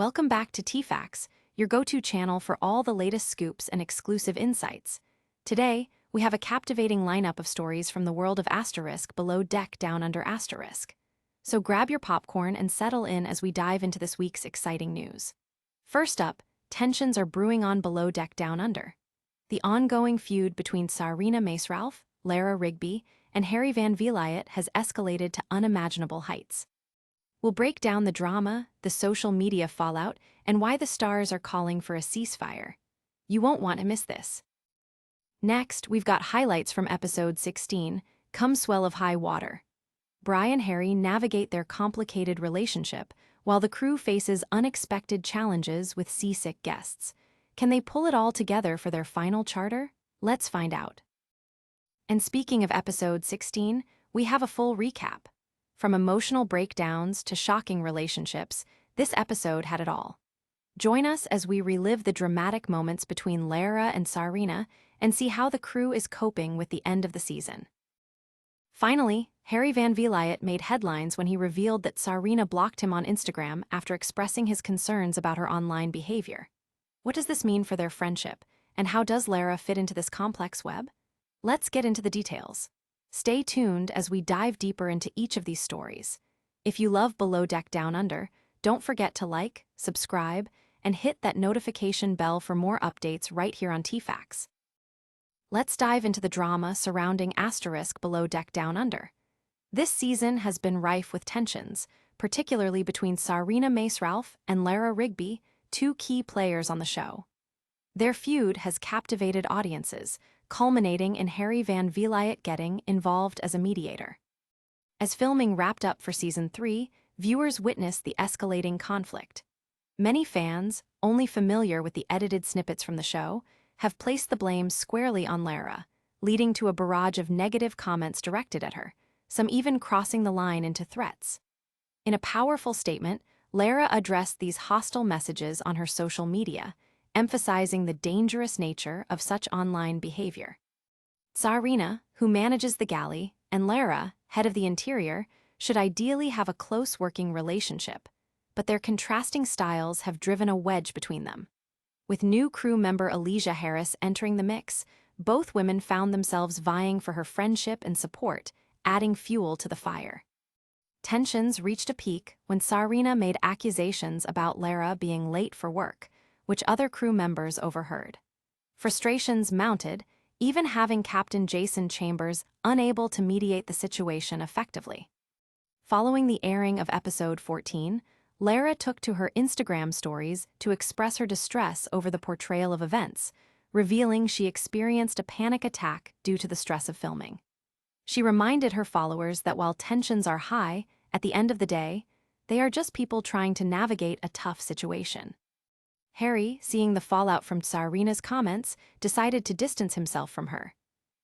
Welcome back to TFAX, your go-to channel for all the latest scoops and exclusive insights. Today, we have a captivating lineup of stories from the world of Asterisk below deck down under Asterisk. So grab your popcorn and settle in as we dive into this week's exciting news. First up, tensions are brewing on below deck down under. The ongoing feud between Mace-Ralph, Lara Rigby, and Harry Van Vliet has escalated to unimaginable heights. We'll break down the drama, the social media fallout, and why the stars are calling for a ceasefire. You won't want to miss this. Next, we've got highlights from episode 16, Come Swell of High Water. Bri and Harry navigate their complicated relationship, while the crew faces unexpected challenges with seasick guests. Can they pull it all together for their final charter? Let's find out. And speaking of episode 16, we have a full recap. From emotional breakdowns to shocking relationships, this episode had it all. Join us as we relive the dramatic moments between Lara and Sarina and see how the crew is coping with the end of the season. Finally, Harry Van Vliet made headlines when he revealed that Sarina blocked him on Instagram after expressing his concerns about her online behavior. What does this mean for their friendship, and how does Lara fit into this complex web? Let's get into the details. Stay tuned as we dive deeper into each of these stories. If you love Below Deck Down Under, don't forget to like, subscribe, and hit that notification bell for more updates right here on TFAX. Let's dive into the drama surrounding Asterisk Below Deck Down Under. This season has been rife with tensions, particularly between Sarina Mace-Ralph and Lara Rigby, two key players on the show. Their feud has captivated audiences, culminating in Harry Van Vliet getting involved as a mediator. As filming wrapped up for Season 3, viewers witnessed the escalating conflict. Many fans, only familiar with the edited snippets from the show, have placed the blame squarely on Lara, leading to a barrage of negative comments directed at her, some even crossing the line into threats. In a powerful statement, Lara addressed these hostile messages on her social media, emphasizing the dangerous nature of such online behavior. Sarina, who manages the galley, and Lara, head of the interior, should ideally have a close working relationship, but their contrasting styles have driven a wedge between them. With new crew member Elijah Harris entering the mix, both women found themselves vying for her friendship and support, adding fuel to the fire. Tensions reached a peak when Sarina made accusations about Lara being late for work, which other crew members overheard. Frustrations mounted, even having Captain Jason Chambers unable to mediate the situation effectively. Following the airing of episode 14, Lara took to her Instagram stories to express her distress over the portrayal of events, revealing she experienced a panic attack due to the stress of filming. She reminded her followers that while tensions are high, at the end of the day, they are just people trying to navigate a tough situation. Harry, seeing the fallout from Sarina's comments, decided to distance himself from her.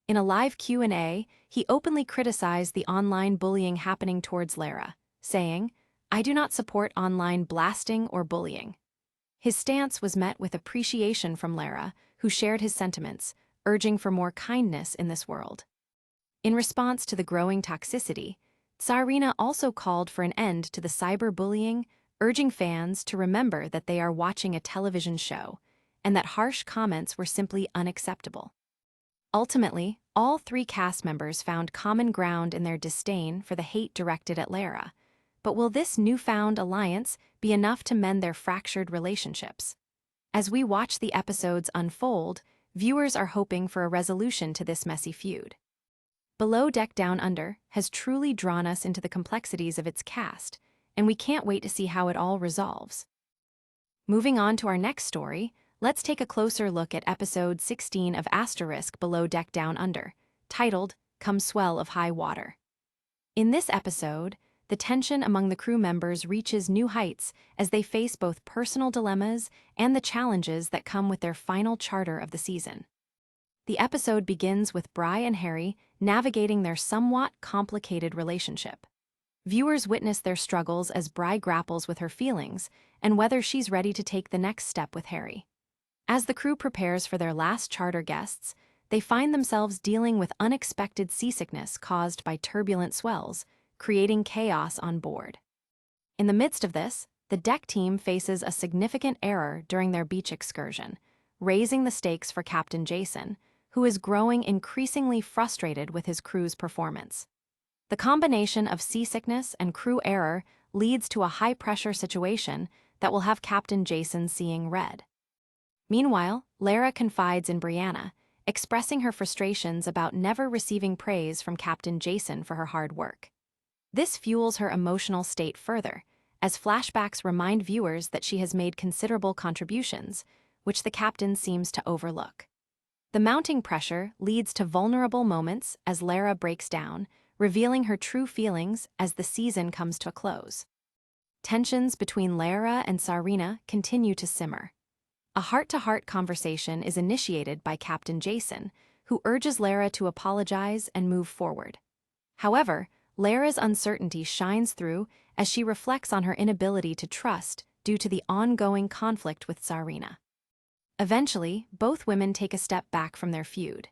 In a live Q&A, he openly criticized the online bullying happening towards Lara, saying, "I do not support online blasting or bullying." His stance was met with appreciation from Lara, who shared his sentiments, urging for more kindness in this world. In response to the growing toxicity, Sarina also called for an end to the cyberbullying, urging fans to remember that they are watching a television show and that harsh comments were simply unacceptable. Ultimately, all three cast members found common ground in their disdain for the hate directed at Lara. But will this newfound alliance be enough to mend their fractured relationships? As we watch the episodes unfold, viewers are hoping for a resolution to this messy feud. Below Deck Down Under has truly drawn us into the complexities of its cast, and we can't wait to see how it all resolves. Moving on to our next story, let's take a closer look at episode 16 of Asterisk Below Deck Down Under, titled Come Swell of High Water. In this episode, the tension among the crew members reaches new heights as they face both personal dilemmas and the challenges that come with their final charter of the season. The episode begins with Bri and Harry navigating their somewhat complicated relationship. Viewers witness their struggles as Bri grapples with her feelings and whether she's ready to take the next step with Harry. As the crew prepares for their last charter guests, they find themselves dealing with unexpected seasickness caused by turbulent swells, creating chaos on board. In the midst of this, the deck team faces a significant error during their beach excursion, raising the stakes for Captain Jason, who is growing increasingly frustrated with his crew's performance. The combination of seasickness and crew error leads to a high-pressure situation that will have Captain Jason seeing red. Meanwhile, Lara confides in Brianna, expressing her frustrations about never receiving praise from Captain Jason for her hard work. This fuels her emotional state further, as flashbacks remind viewers that she has made considerable contributions, which the captain seems to overlook. The mounting pressure leads to vulnerable moments as Lara breaks down, revealing her true feelings as the season comes to a close. Tensions between Lara and Sarina continue to simmer. A heart-to-heart conversation is initiated by Captain Jason, who urges Lara to apologize and move forward. However, Lara's uncertainty shines through as she reflects on her inability to trust due to the ongoing conflict with Sarina. Eventually, both women take a step back from their feud.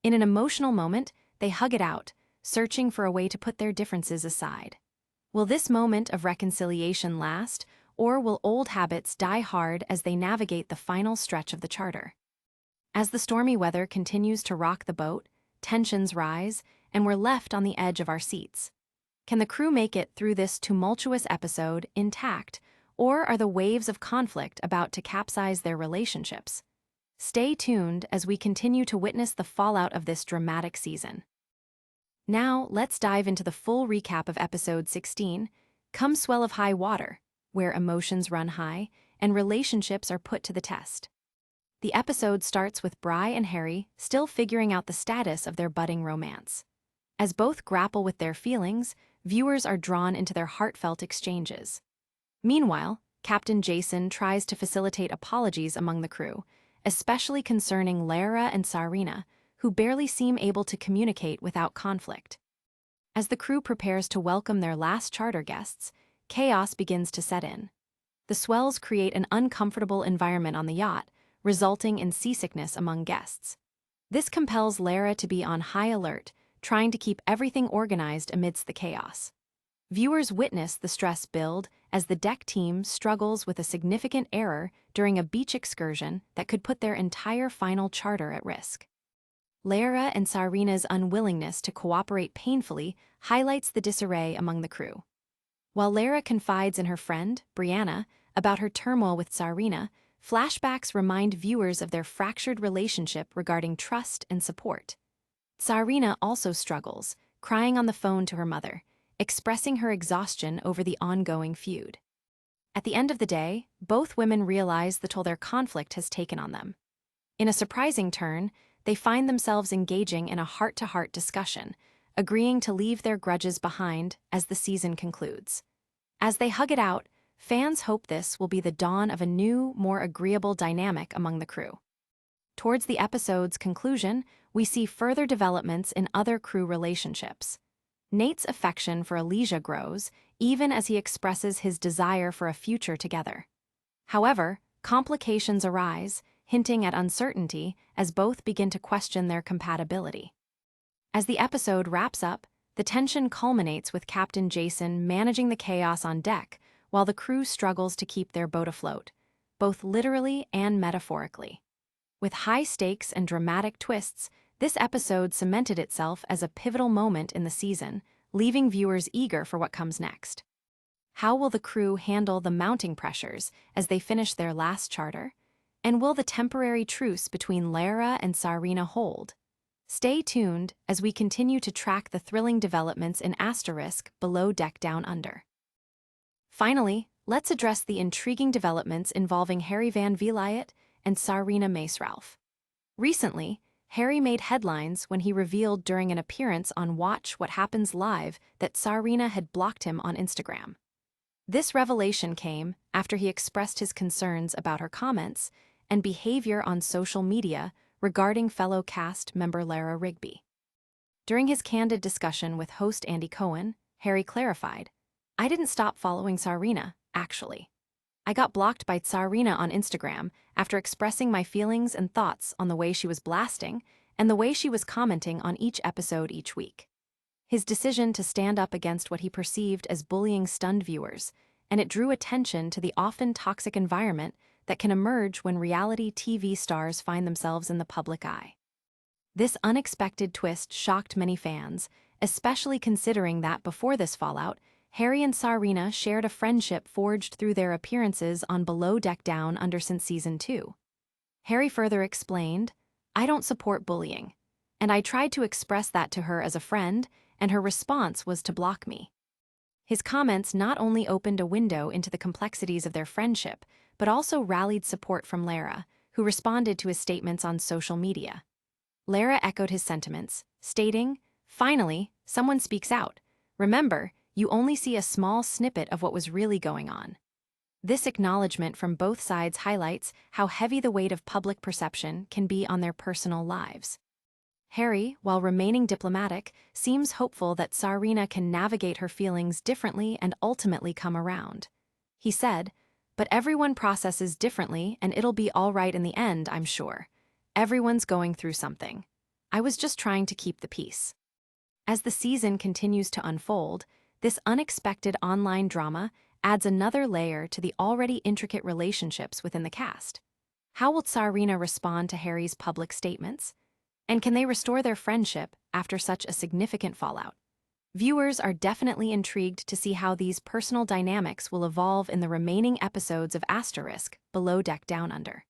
In an emotional moment, they hug it out, searching for a way to put their differences aside. Will this moment of reconciliation last, or will old habits die hard as they navigate the final stretch of the charter? As the stormy weather continues to rock the boat, tensions rise, and we're left on the edge of our seats. Can the crew make it through this tumultuous episode intact, or are the waves of conflict about to capsize their relationships? Stay tuned as we continue to witness the fallout of this dramatic season. Now, let's dive into the full recap of episode 16, Come Swell of High Water, where emotions run high and relationships are put to the test. The episode starts with Bri and Harry still figuring out the status of their budding romance. As both grapple with their feelings, viewers are drawn into their heartfelt exchanges. Meanwhile, Captain Jason tries to facilitate apologies among the crew, especially concerning Lara and Sarina, who barely seem able to communicate without conflict. As the crew prepares to welcome their last charter guests, chaos begins to set in. The swells create an uncomfortable environment on the yacht, resulting in seasickness among guests. This compels Lara to be on high alert, trying to keep everything organized amidst the chaos. Viewers witness the stress build as the deck team struggles with a significant error during a beach excursion that could put their entire final charter at risk. Lara and Sarina's unwillingness to cooperate painfully highlights the disarray among the crew. While Lara confides in her friend, Brianna, about her turmoil with Sarina, flashbacks remind viewers of their fractured relationship regarding trust and support. Sarina also struggles, crying on the phone to her mother, expressing her exhaustion over the ongoing feud. At the end of the day, both women realize the toll their conflict has taken on them. In a surprising turn, they find themselves engaging in a heart-to-heart discussion, agreeing to leave their grudges behind as the season concludes. As they hug it out, fans hope this will be the dawn of a new, more agreeable dynamic among the crew. Towards the episode's conclusion, we see further developments in other crew relationships. Nate's affection for Elijah grows, even as he expresses his desire for a future together. However, complications arise, hinting at uncertainty as both begin to question their compatibility. As the episode wraps up, the tension culminates with Captain Jason managing the chaos on deck while the crew struggles to keep their boat afloat, both literally and metaphorically. With high stakes and dramatic twists, this episode cemented itself as a pivotal moment in the season, leaving viewers eager for what comes next. How will the crew handle the mounting pressures as they finish their last charter? And will the temporary truce between Lara and Sarina hold? Stay tuned as we continue to track the thrilling developments in Asterisk Below Deck Down Under. Finally, let's address the intriguing developments involving Harry Van Vliet and Sarina Mace-Ralph. Recently, Harry made headlines when he revealed during an appearance on Watch What Happens Live that Sarina had blocked him on Instagram. This revelation came after he expressed his concerns about her comments and behavior on social media regarding fellow cast member Lara Rigby. During his candid discussion with host Andy Cohen, Harry clarified, "I didn't stop following Sarina, actually. I got blocked by Sarina on Instagram after expressing my feelings and thoughts on the way she was blasting and the way she was commenting on each episode each week." His decision to stand up against what he perceived as bullying stunned viewers, and it drew attention to the often toxic environment that can emerge when reality TV stars find themselves in the public eye. This unexpected twist shocked many fans, especially considering that before this fallout, Harry and Sarina shared a friendship forged through their appearances on Below Deck Down Under since Season 2. Harry further explained, "I don't support bullying, and I tried to express that to her as a friend, and her response was to block me." His comments not only opened a window into the complexities of their friendship, but also rallied support from Lara, who responded to his statements on social media. Lara echoed his sentiments, stating, "Finally, someone speaks out. Remember, you only see a small snippet of what was really going on." This acknowledgement from both sides highlights how heavy the weight of public perception can be on their personal lives. Harry, while remaining diplomatic, seems hopeful that Sarina can navigate her feelings differently and ultimately come around. He said, "But everyone processes differently and it'll be all right in the end, I'm sure. Everyone's going through something. I was just trying to keep the peace." As the season continues to unfold, this unexpected online drama adds another layer to the already intricate relationships within the cast. How will Sarina respond to Harry's public statements? And can they restore their friendship after such a significant fallout? Viewers are definitely intrigued to see how these personal dynamics will evolve in the remaining episodes of Below Deck Down Under.